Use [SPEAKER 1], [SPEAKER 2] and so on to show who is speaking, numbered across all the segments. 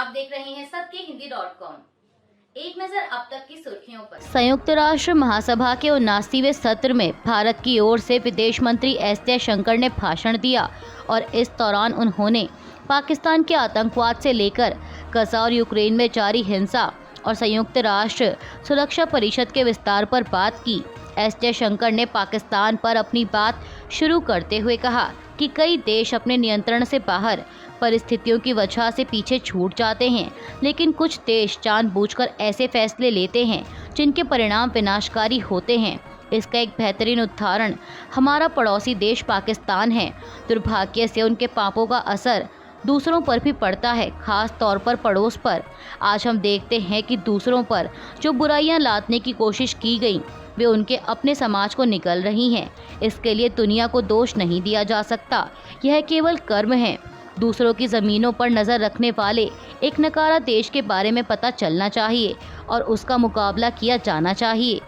[SPEAKER 1] आप देख रहे हैं सत्यहिंदी.com। एक नजर अब तक की सुर्खियों पर।
[SPEAKER 2] संयुक्त राष्ट्र महासभा के 79वें सत्र में भारत की ओर से विदेश मंत्री एस जयशंकर ने भाषण दिया और इस दौरान उन्होंने पाकिस्तान के आतंकवाद से लेकर गजा और यूक्रेन में जारी हिंसा और संयुक्त राष्ट्र सुरक्षा परिषद के विस्तार पर बात की। एस जयशंकर ने पाकिस्तान पर अपनी बात शुरू करते हुए कहा कि कई देश अपने नियंत्रण से बाहर परिस्थितियों की वजह से पीछे छूट जाते हैं, लेकिन कुछ देश जानबूझकर ऐसे फैसले लेते हैं जिनके परिणाम विनाशकारी होते हैं। इसका एक बेहतरीन उदाहरण हमारा पड़ोसी देश पाकिस्तान है। दुर्भाग्य से उनके पापों का असर दूसरों पर भी पड़ता है, खास तौर पर पड़ोस पर। आज हम देखते हैं कि दूसरों पर जो बुराइयां लादने की कोशिश की गई वे उनके अपने समाज को निकल रही हैं। इसके लिए दुनिया को दोष नहीं दिया जा सकता, यह केवल कर्म है। दूसरों की ज़मीनों पर नज़र रखने वाले एक नकारा देश के बारे में पता चलना चाहिए और उसका मुकाबला किया जाना चाहिए।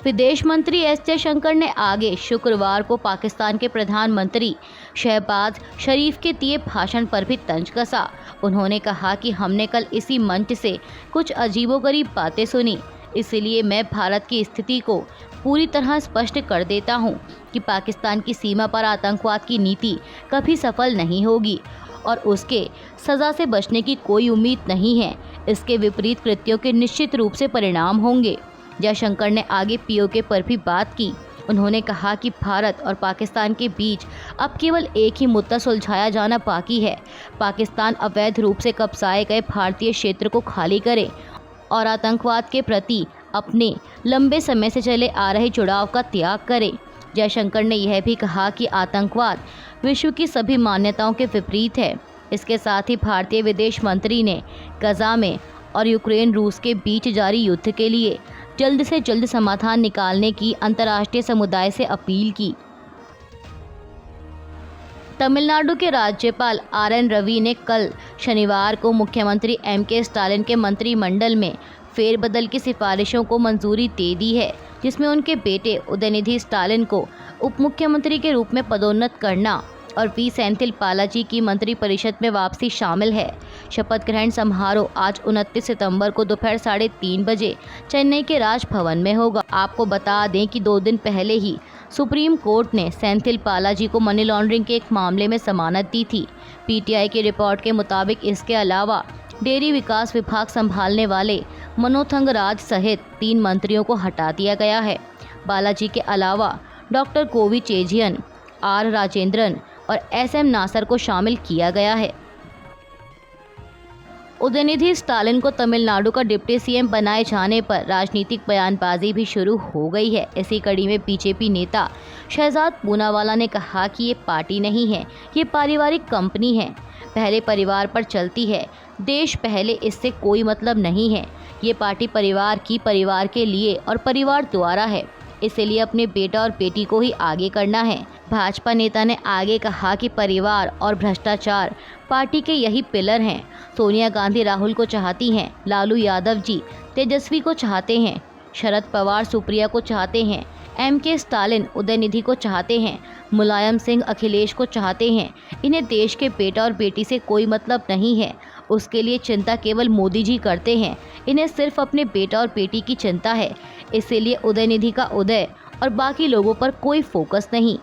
[SPEAKER 2] विदेश मंत्री एस जयशंकर ने आगे शुक्रवार को पाकिस्तान के प्रधानमंत्री शहबाज शरीफ के दिए भाषण पर भी तंज कसा। उन्होंने कहा कि हमने कल इसी मंच से कुछ अजीबोगरीब बातें सुनी, इसलिए मैं भारत की स्थिति को पूरी तरह स्पष्ट कर देता हूं कि पाकिस्तान की सीमा पर आतंकवाद की नीति कभी सफल नहीं होगी और उसके सज़ा से बचने की कोई उम्मीद नहीं है। इसके विपरीत कृत्यों के निश्चित रूप से परिणाम होंगे। जयशंकर ने आगे पीओके पर भी बात की। उन्होंने कहा कि भारत और पाकिस्तान के बीच अब केवल एक ही मुद्दा सुलझाया जाना बाकी है। पाकिस्तान अवैध रूप से कब्जाए गए भारतीय क्षेत्र को खाली करे और आतंकवाद के प्रति अपने लंबे समय से चले आ रहे जुड़ाव का त्याग करे। जयशंकर ने यह भी कहा कि आतंकवाद विश्व की सभी मान्यताओं के विपरीत है। इसके साथ ही भारतीय विदेश मंत्री ने गजा में और यूक्रेन रूस के बीच जारी युद्ध के लिए जल्द से जल्द समाधान निकालने की अंतर्राष्ट्रीय समुदाय से अपील की। तमिलनाडु के राज्यपाल आर.एन. रवि ने कल शनिवार को मुख्यमंत्री एम.के. स्टालिन के मंत्रिमंडल में फेरबदल की सिफारिशों को मंजूरी दे दी है, जिसमें उनके बेटे उदयनिधि स्टालिन को उप मुख्यमंत्री के रूप में पदोन्नत करना और वी सेंथिल बालाजी की मंत्रिपरिषद में वापसी शामिल है। शपथ ग्रहण समारोह आज 29 सितंबर को दोपहर 3:30 बजे चेन्नई के राजभवन में होगा। आपको बता दें कि 2 दिन पहले ही सुप्रीम कोर्ट ने सेंथिल बालाजी को मनी लॉन्ड्रिंग के एक मामले में जमानत दी थी। पीटीआई की रिपोर्ट के मुताबिक इसके अलावा डेयरी विकास विभाग संभालने वाले मनोथंग राज सहित 3 मंत्रियों को हटा दिया गया है। बालाजी के अलावा doctor Covey Chezhian, are Rajendran और एस.एम. नासर को शामिल किया गया है। उदयनिधि स्टालिन को तमिलनाडु का डिप्टी सीएम बनाए जाने पर राजनीतिक बयानबाजी भी शुरू हो गई है। इसी कड़ी में बीजेपी नेता शहजाद पूनावाला ने कहा कि ये पार्टी नहीं है, ये पारिवारिक कंपनी है, पहले परिवार पर चलती है, देश पहले, इससे कोई मतलब नहीं है। ये पार्टी परिवार की, परिवार के लिए और परिवार द्वारा है, इसलिए अपने बेटा और बेटी को ही आगे करना है। भाजपा नेता ने आगे कहा कि परिवार और भ्रष्टाचार पार्टी के यही पिलर हैं। सोनिया गांधी राहुल को चाहती हैं, लालू यादव जी तेजस्वी को चाहते हैं, शरद पवार सुप्रिया को चाहते हैं, एम.के. स्टालिन उदयनिधि को चाहते हैं, मुलायम सिंह अखिलेश को चाहते हैं। इन्हें देश के बेटा और बेटी से कोई मतलब नहीं है, उसके लिए चिंता केवल मोदी जी करते हैं। इन्हें सिर्फ अपने बेटा और बेटी की चिंता है, इसीलिए उदयनिधि का उदय और बाकी लोगों पर कोई फोकस नहीं।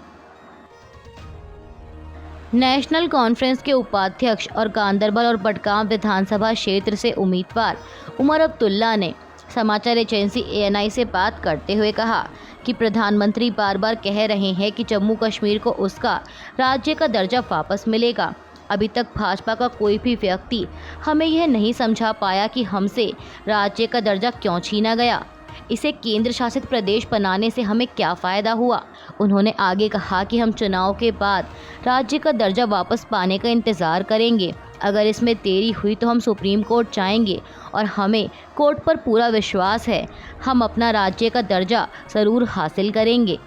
[SPEAKER 2] नेशनल कॉन्फ्रेंस के उपाध्यक्ष और गांधरबल और बडगाम विधानसभा क्षेत्र से उम्मीदवार उमर अब्दुल्ला ने समाचार एजेंसी ANI से बात करते हुए कहा कि प्रधानमंत्री बार बार कह रहे हैं कि जम्मू कश्मीर को उसका राज्य का दर्जा वापस मिलेगा। अभी तक भाजपा का कोई भी व्यक्ति हमें यह नहीं समझा पाया कि हमसे राज्य का दर्जा क्यों छीना गया। इसे केंद्र शासित प्रदेश बनाने से हमें क्या फ़ायदा हुआ। उन्होंने आगे कहा कि हम चुनाव के बाद राज्य का दर्जा वापस पाने का इंतज़ार करेंगे। अगर इसमें देरी हुई तो हम सुप्रीम कोर्ट जाएंगे और हमें कोर्ट पर पूरा विश्वास है, हम अपना राज्य का दर्जा ज़रूर हासिल करेंगे।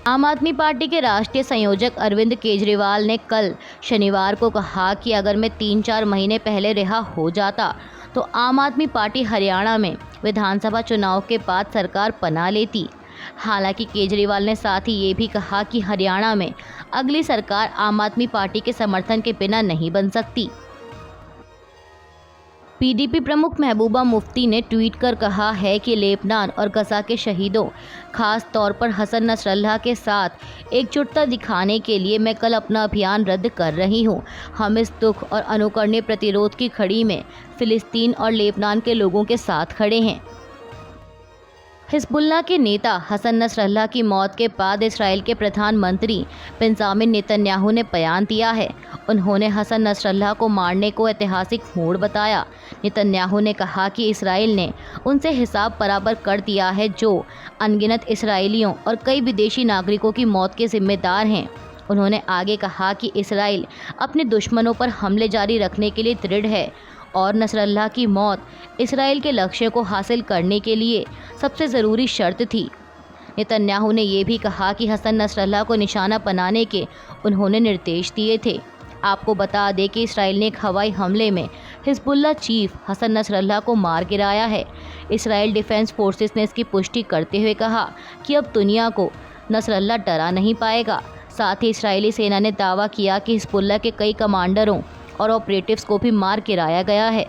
[SPEAKER 2] आम आदमी पार्टी के राष्ट्रीय संयोजक अरविंद केजरीवाल ने कल शनिवार को कहा कि अगर मैं 3-4 महीने पहले रिहा हो जाता तो आम आदमी पार्टी हरियाणा में विधानसभा चुनाव के बाद सरकार बना लेती। हालांकि केजरीवाल ने साथ ही ये भी कहा कि हरियाणा में अगली सरकार आम आदमी पार्टी के समर्थन के बिना नहीं बन सकती। पीडीपी प्रमुख महबूबा मुफ्ती ने ट्वीट कर कहा है कि लेबनान और गजा के शहीदों, खास तौर पर हसन नसरल्लाह के साथ एकजुटता दिखाने के लिए मैं कल अपना अभियान रद्द कर रही हूं। हम इस दुख और अनुकरणीय प्रतिरोध की घड़ी में फिलिस्तीन और लेबनान के लोगों के साथ खड़े हैं। हिजबुल्लाह के नेता हसन नसरल्लाह की मौत के बाद इसराइल के प्रधानमंत्री बेंजामिन नेतन्याहू ने बयान दिया है। उन्होंने हसन नसरल्लाह को मारने को ऐतिहासिक मोड़ बताया। नेतन्याहू ने कहा कि इसराइल ने उनसे हिसाब बराबर कर दिया है जो अनगिनत इसराइलियों और कई विदेशी नागरिकों की मौत के जिम्मेदार हैं। उन्होंने आगे कहा कि इसराइल अपने दुश्मनों पर हमले जारी रखने के लिए दृढ़ है और नसरल्लाह की मौत इसराइल के लक्ष्य को हासिल करने के लिए सबसे ज़रूरी शर्त थी। नेतन्याहू ने यह भी कहा कि हसन नसरल्लाह को निशाना बनाने के उन्होंने निर्देश दिए थे। आपको बता दें कि इसराइल ने एक हवाई हमले में हिजबुल्लाह चीफ हसन नसरल्लाह को मार गिराया है। इसराइल डिफेंस फोर्सेस ने इसकी पुष्टि करते हुए कहा कि अब दुनिया को नसरल्लाह डरा नहीं पाएगा। साथ ही इसराइली सेना ने दावा किया कि हिजबुल्लाह के कई कमांडरों और ऑपरेटिव्स को भी मार गिराया गया है।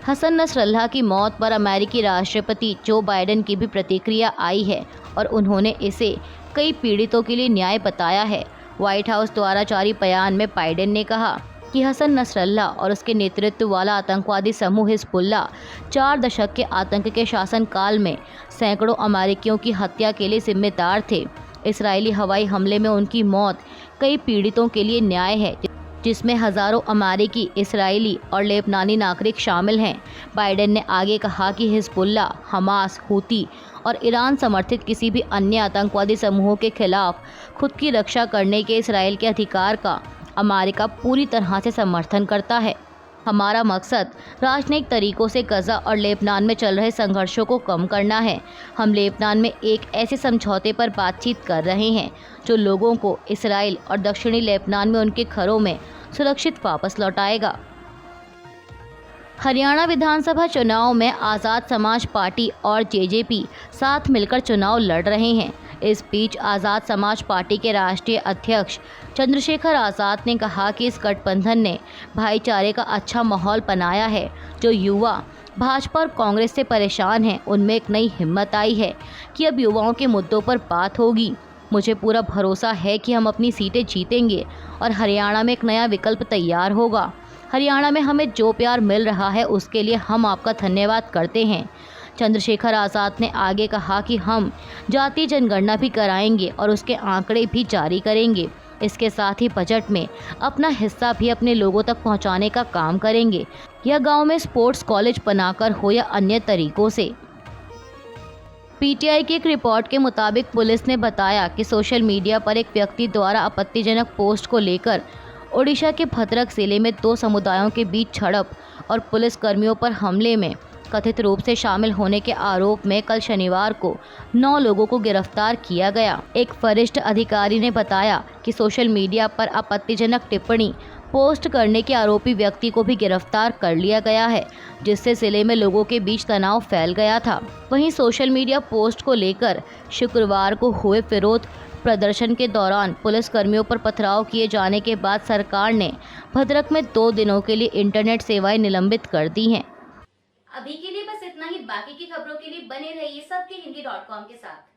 [SPEAKER 2] हसन नसरल्लाह की मौत पर अमेरिकी राष्ट्रपति जो बाइडेन की भी प्रतिक्रिया आई है और उन्होंने इसे कई पीड़ितों के लिए न्याय बताया है। व्हाइट हाउस द्वारा जारी बयान में बाइडेन ने कहा कि हसन नसरल्लाह और उसके नेतृत्व वाला आतंकवादी समूह हिजबुल्लाह 4 दशक के आतंक के शासनकाल में सैकड़ों अमेरिकियों की हत्या के लिए जिम्मेदार थे। इसराइली हवाई हमले में उनकी मौत कई पीड़ितों के लिए न्याय है, जिसमें हज़ारों अमेरिकी, इसराइली और लेबनानी नागरिक शामिल हैं। बाइडेन ने आगे कहा कि हिजबुल्लाह, हमास, हूती और ईरान समर्थित किसी भी अन्य आतंकवादी समूहों के खिलाफ खुद की रक्षा करने के इसराइल के अधिकार का अमेरिका पूरी तरह से समर्थन करता है। हमारा मकसद राजनयिक तरीकों से गजा और लेबनान में चल रहे संघर्षों को कम करना है। हम लेबनान में एक ऐसे समझौते पर बातचीत कर रहे हैं जो लोगों को इसराइल और दक्षिणी लेबनान में उनके घरों में सुरक्षित वापस लौटाएगा। हरियाणा विधानसभा चुनाव में आज़ाद समाज पार्टी और जेजेपी साथ मिलकर चुनाव लड़ रहे हैं। इस बीच आज़ाद समाज पार्टी के राष्ट्रीय अध्यक्ष चंद्रशेखर आज़ाद ने कहा कि इस गठबंधन ने भाईचारे का अच्छा माहौल बनाया है। जो युवा भाजपा और कांग्रेस से परेशान हैं, उनमें एक नई हिम्मत आई है कि अब युवाओं के मुद्दों पर बात होगी। मुझे पूरा भरोसा है कि हम अपनी सीटें जीतेंगे और हरियाणा में एक नया विकल्प तैयार होगा। हरियाणा में हमें जो प्यार मिल रहा है उसके लिए हम आपका धन्यवाद करते हैं। चंद्रशेखर आज़ाद ने आगे कहा कि हम जातीय जनगणना भी कराएंगे और उसके आंकड़े भी जारी करेंगे। इसके साथ ही बजट में अपना हिस्सा भी अपने लोगों तक पहुंचाने का काम करेंगे, यह गांव में स्पोर्ट्स कॉलेज बनाकर हो या अन्य तरीकों से। पीटीआई की एक रिपोर्ट के मुताबिक पुलिस ने बताया कि सोशल मीडिया पर एक व्यक्ति द्वारा आपत्तिजनक पोस्ट को लेकर ओडिशा के भद्रक जिले में 2 समुदायों के बीच झड़प और पुलिस कर्मियों पर हमले में कथित रूप से शामिल होने के आरोप में कल शनिवार को 9 लोगों को गिरफ्तार किया गया। एक वरिष्ठ अधिकारी ने बताया कि सोशल मीडिया पर आपत्तिजनक टिप्पणी पोस्ट करने के आरोपी व्यक्ति को भी गिरफ्तार कर लिया गया है, जिससे जिले में लोगों के बीच तनाव फैल गया था। वहीं सोशल मीडिया पोस्ट को लेकर शुक्रवार को हुए विरोध प्रदर्शन के दौरान पुलिस कर्मियों पर पथराव किए जाने के बाद सरकार ने भद्रक में 2 दिनों के लिए इंटरनेट सेवाएं निलंबित कर दी हैं।
[SPEAKER 1] अभी के लिए बस इतना ही। बाकी की खबरों के लिए बने रहिए सबके हिंदी.com के साथ।